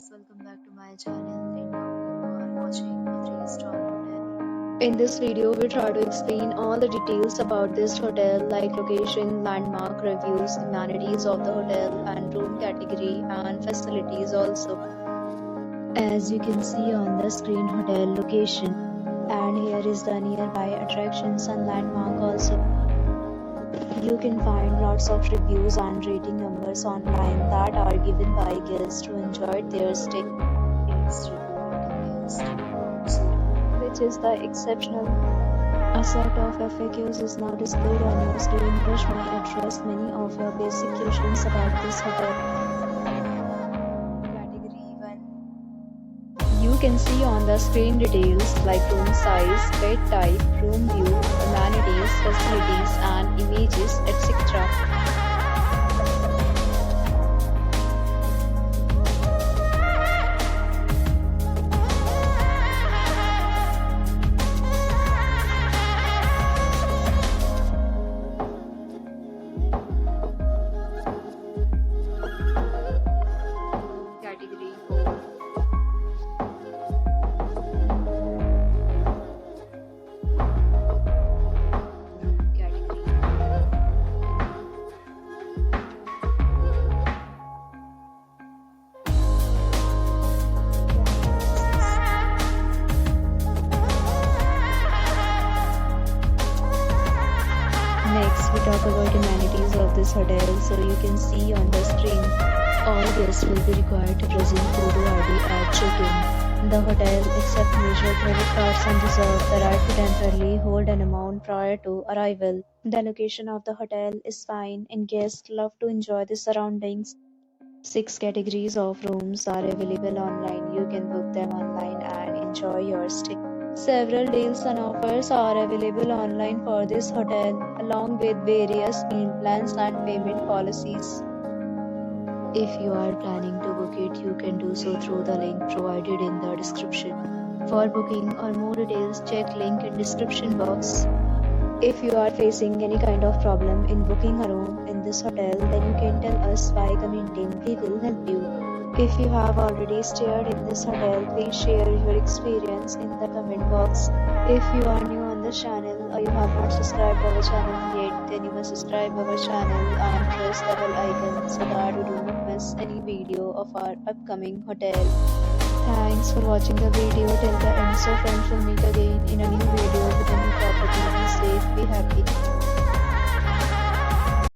guys, welcome back to my channel and now you are watching a 3-star hotel. In this video, we try to explain all the details about this hotel like location, landmark, reviews, amenities of the hotel and room category and facilities also. As you can see on the screen, hotel location, and here is the nearby attractions and landmark also. You can find lots of reviews and rating numbers online that are given by guests who enjoyed their stay. Please report a guest Which is the exceptional. A set of FAQs is now displayed on your screen which may address many of your basic questions about this hotel. Category 1. You can see on the screen details like room size, bed type, room view, amenities, facilities and images, etc. Category 4. Room category. Next, we talk about amenities of this hotel. So you can see on the screen, all guests will be required to present photo ID at check-in. The hotel accepts major credit cards and reserves the right to temporarily hold an amount prior to arrival. The location of the hotel is fine and guests love to enjoy the surroundings. 6 categories of rooms are available online. You can book them online and enjoy your stay. Several deals and offers are available online for this hotel, along with various meal plans and payment policies. If you are planning to book it, you can do so through the link provided in the description. For booking or more details, check link in description box. If you are facing any kind of problem in booking a room in this hotel, then you can tell us by commenting. We will help you. If you have already stayed in this hotel, please share your experience in the comment box. If you are new on this channel or you have not subscribed our channel yet, then you must subscribe our channel and press the bell icon so that you do not miss any video of our upcoming hotel. Thanks for watching the video till the end. So friends, will meet again in a new video with a new property. Be safe, be happy.